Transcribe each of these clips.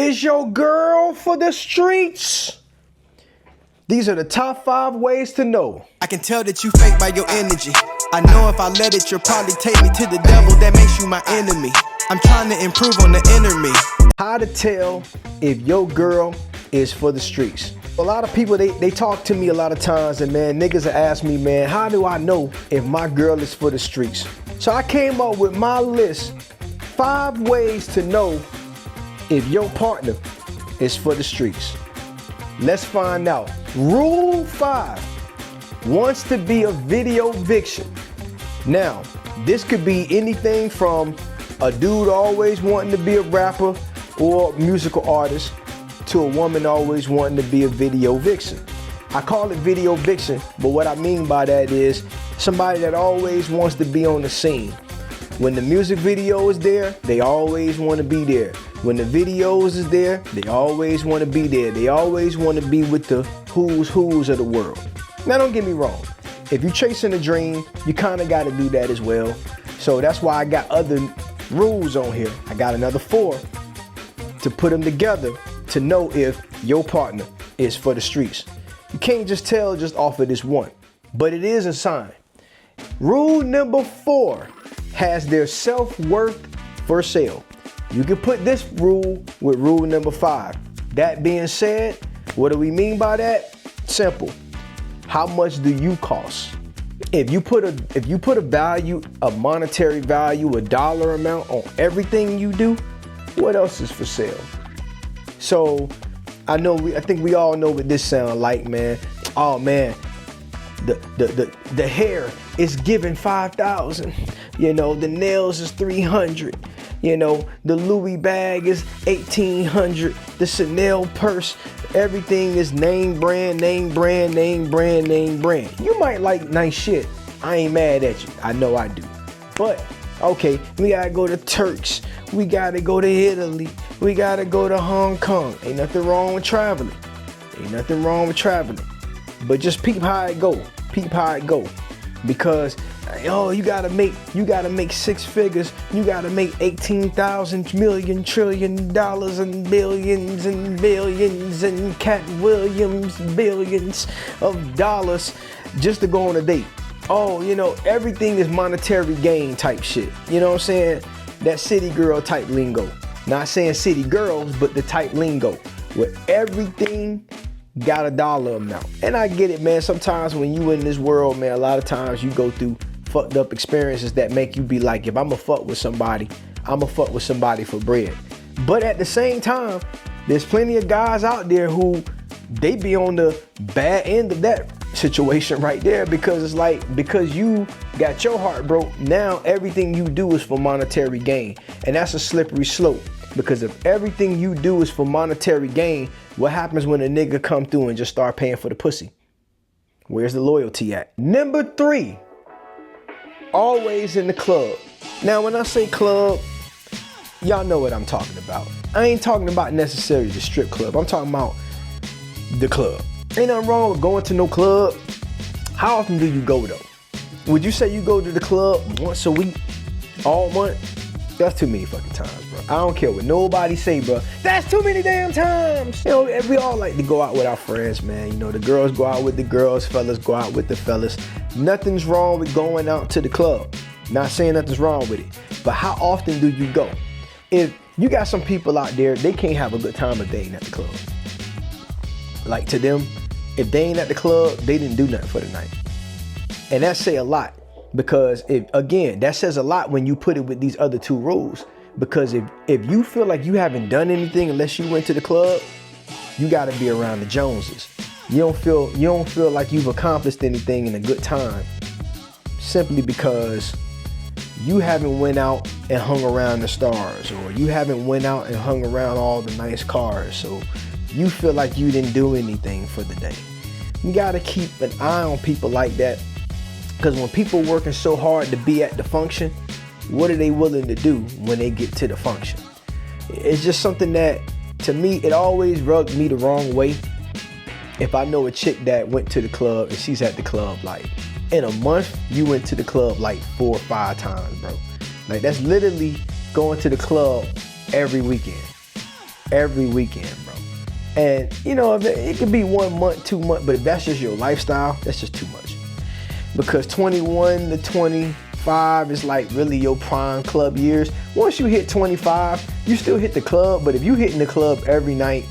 Is your girl for the streets? These are the top 5 ways to know. I can tell that you fake by your energy. I know if I let it, you'll probably take me to the devil. That makes you my enemy. I'm trying to improve on the inner me. How to tell if your girl is for the streets. A lot of people, they talk to me a lot of times, and man, niggas will ask me, man, how do I know if my girl is for the streets? So I came up with my list, 5 ways to know if your partner is for the streets. Let's find out. Rule 5 wants to be a video eviction. Now, this could be anything from a dude always wanting to be a rapper or musical artist to a woman always wanting to be a video vixen. I call it video vixen, but what I mean by that is somebody that always wants to be on the scene. When the music video is there, they always want to be there. When the videos is there, they always want to be there. They always want to be with the who's of the world. Now don't get me wrong. If you're chasing a dream, you kind of got to do that as well. So that's why I got other rules on here. I got another 4 to put them together to know if your partner is for the streets. You can't just tell just off of this one, but it is a sign. Rule number 4 has their self-worth for sale. You can put this rule with rule number 5. That being said, what do we mean by that? Simple. How much do you cost? If you put a value, a monetary value, a dollar amount on everything you do, what else is for sale? So I think we all know what this sound like, man. Oh man, the hair is giving 5,000. You know, the nails is 300. You know, the Louis bag is 1,800. The Chanel purse, everything is name brand, name brand, name brand, name brand. You might like nice shit. I ain't mad at you. I know I do. But okay, we gotta go to Turks. We gotta go to Italy. We gotta go to Hong Kong. Ain't nothing wrong with traveling. Ain't nothing wrong with traveling. But just peep how it go. Peep how it go. Because you gotta make 6 figures. You gotta make 18,000 million trillion dollars and billions and Cat Williams billions of dollars just to go on a date. Oh, you know, everything is monetary gain type shit. You know what I'm saying? That city girl type lingo. Not saying city girls, but the type lingo where everything got a dollar amount. And I get it, man. Sometimes when you in this world, man, a lot of times you go through fucked up experiences that make you be like, if I'ma fuck with somebody, I'ma fuck with somebody for bread. But at the same time, there's plenty of guys out there who they be on the bad end of that situation right there, because it's like, because you got your heart broke, now everything you do is for monetary gain. And that's a slippery slope, because if everything you do is for monetary gain, what happens when a nigga come through and just start paying for the pussy? Where's the loyalty at? Number 3, always in the club. Now when I say club, y'all know what I'm talking about. I ain't talking about necessarily the strip club. I'm talking about the club. Ain't nothing wrong with going to no club. How often do you go though? Would you say you go to the club once a week, all month? That's too many fucking times, bro. I don't care what nobody say, bro. That's too many damn times. You know, we all like to go out with our friends, man. You know, the girls go out with the girls, fellas go out with the fellas. Nothing's wrong with going out to the club. Not saying nothing's wrong with it. But how often do you go? If you got some people out there, they can't have a good time if they ain't at the club. Like, to them, if they ain't at the club, they didn't do nothing for the night. And that say a lot, because that says a lot when you put it with these other 2 rules. Because if you feel like you haven't done anything unless you went to the club, you gotta be around the Joneses. You don't feel like you've accomplished anything in a good time simply because you haven't went out and hung around the stars, or you haven't went out and hung around all the nice cars. So you feel like you didn't do anything for the day. You gotta keep an eye on people like that, because when people working so hard to be at the function, what are they willing to do when they get to the function? It's just something that, to me, it always rubbed me the wrong way. If I know a chick that went to the club and she's at the club, like, in a month, you went to the club like 4 or 5 times, bro. Like, that's literally going to the club every weekend. every weekend, bro. And you know, it could be 1 month, 2 months, but if that's just your lifestyle, that's just too much. Because 21 to 25 is like really your prime club years. Once you hit 25, you still hit the club, but if you hitting the club every night,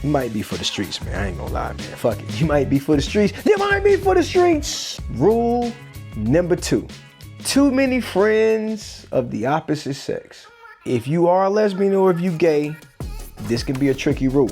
you might be for the streets, man. I ain't gonna lie, man. Fuck it. You might be for the streets. You might be for the streets. Rule number 2. Too many friends of the opposite sex. If you are a lesbian or if you gay, this can be a tricky rule.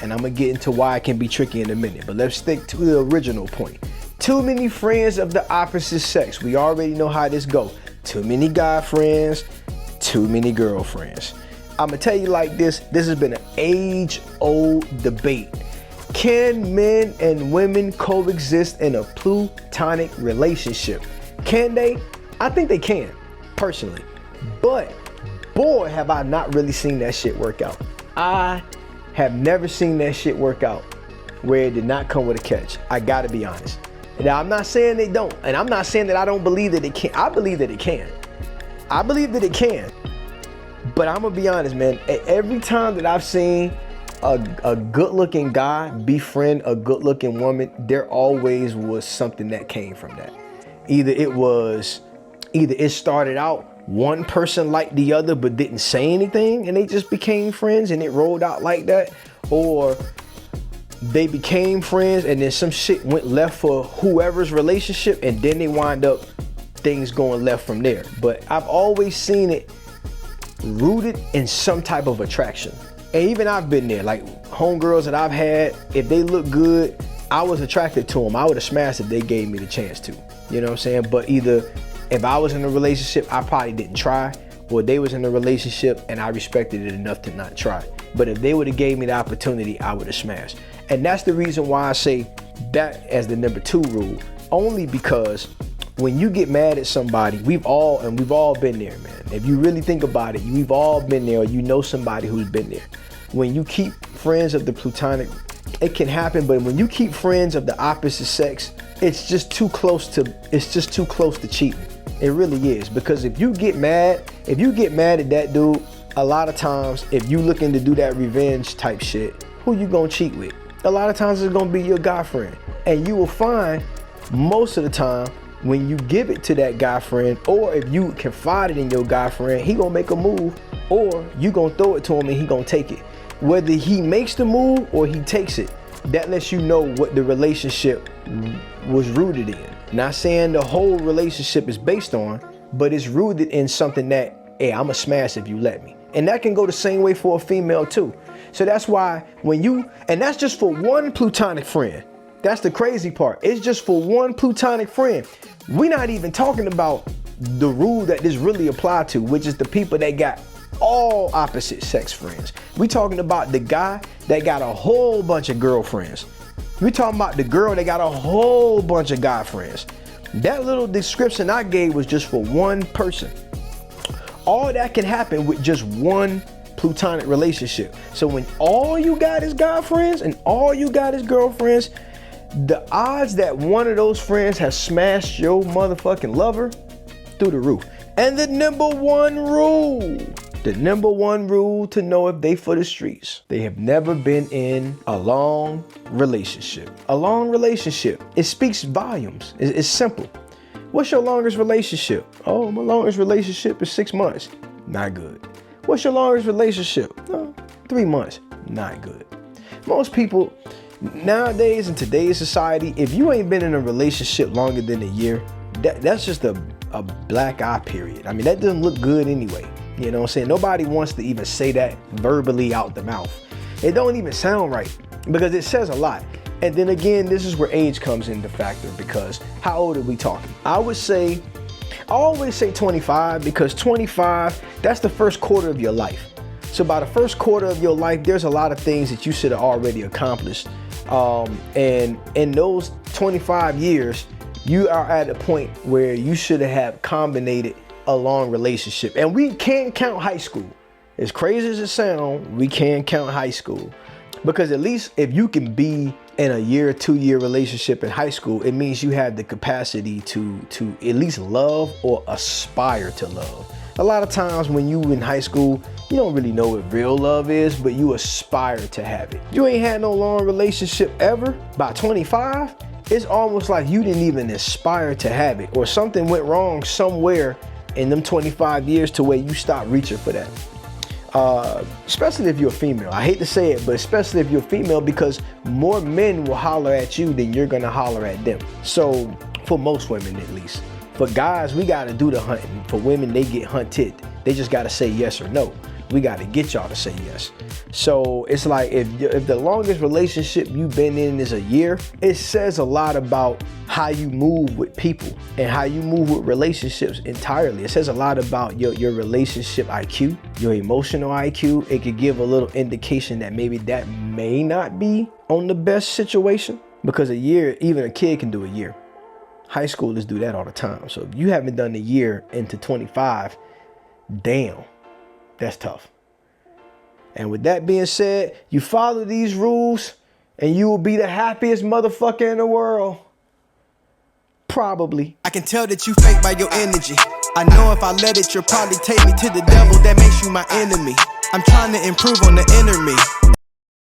And I'm gonna get into why it can be tricky in a minute. But let's stick to the original point. Too many friends of the opposite sex. We already know how this go. Too many guy friends, too many girlfriends. I'm gonna tell you like this has been an age-old debate. Can men and women coexist in a platonic relationship? Can they? I think they can, personally. But boy, have I not really seen that shit work out. I have never seen that shit work out where it did not come with a catch. I gotta be honest. Now, I'm not saying they don't, and I'm not saying that I don't believe that it can. I believe that it can. I believe that it can. But I'm gonna be honest, man. Every time that I've seen a good-looking guy befriend a good-looking woman, there always was something that came from that. Either it started out one person liked the other but didn't say anything, and they just became friends, and it rolled out like that, or they became friends and then some shit went left for whoever's relationship, and then they wind up things going left from there. But I've always seen it rooted in some type of attraction. And even I've been there, like homegirls that I've had, if they look good, I was attracted to them. I would have smashed if they gave me the chance to. You know what I'm saying? But either if I was in a relationship, I probably didn't try, or they was in a relationship and I respected it enough to not try. But if they would have gave me the opportunity, I would have smashed. And that's the reason why I say that as the number 2 rule, only because when you get mad at somebody, we've all been there, man. If you really think about it, we've all been there, or you know somebody who's been there. When you keep friends of the platonic, it can happen, but when you keep friends of the opposite sex, it's just too close to cheating. It really is. Because if you get mad at that dude, a lot of times, if you looking to do that revenge type shit, who you gonna cheat with? A lot of times it's gonna be your guy friend. And you will find most of the time, when you give it to that guy friend, or if you confide it in your guy friend, he gonna make a move, or you gonna throw it to him and he gonna take it. Whether he makes the move or he takes it, that lets you know what the relationship was rooted in. Not saying the whole relationship is based on, but it's rooted in something that, hey, I'ma smash if you let me. And that can go the same way for a female too. So that's why and that's just for one platonic friend. That's the crazy part. It's just for one platonic friend. We're not even talking about the rule that this really applied to, which is the people that got all opposite sex friends. We talking about the guy that got a whole bunch of girlfriends. We talking about the girl that got a whole bunch of guy friends. That little description I gave was just for one person. All that can happen with just one platonic relationship. So when all you got is guy friends and all you got is girlfriends, the odds that one of those friends has smashed your motherfucking lover through the roof. And the number one rule to know if they for the streets, they have never been in a long relationship. A long relationship, it speaks volumes. It's simple. What's your longest relationship? Oh, my longest relationship is 6 months. Not good. What's your longest relationship? 3 months. Not good. Most people nowadays in today's society, if you ain't been in a relationship longer than a year, that's just a black eye period. I mean, that doesn't look good anyway. You know what I'm saying? Nobody wants to even say that verbally out the mouth. It don't even sound right because it says a lot. And then again, this is where age comes into factor, because how old are we talking? I always say 25, because 25, that's the first quarter of your life. So by the first quarter of your life, there's a lot of things that you should have already accomplished. And in those 25 years, you are at a point where you should have combined a long relationship. And we can't count high school. As crazy as it sounds, we can't count high school. Because at least if you can be in a year, 2-year relationship in high school, it means you have the capacity to at least love or aspire to love. A lot of times when you in high school, you don't really know what real love is, but you aspire to have it. You ain't had no long relationship ever. By 25, it's almost like you didn't even aspire to have it, or something went wrong somewhere in them 25 years to where you stopped reaching for that. Especially if you're a female. I hate to say it, but especially if you're a female, because more men will holler at you than you're gonna holler at them. So, for most women at least. For guys, we gotta do the hunting. For women, they get hunted. They just gotta say yes or no. We gotta get y'all to say yes. So it's like if the longest relationship you've been in is a year, it says a lot about how you move with people and how you move with relationships entirely. It says a lot about your relationship IQ, your emotional IQ. It could give a little indication that maybe that may not be on the best situation, because a year, even a kid can do a year. High schoolers do that all the time. So if you haven't done a year into 25, damn, that's tough. And with that being said, you follow these rules and you will be the happiest motherfucker in the world. Probably. I can tell that you fake by your energy. I know if I let it, you'll probably take me to the devil. That makes you my enemy. I'm trying to improve on the inner me.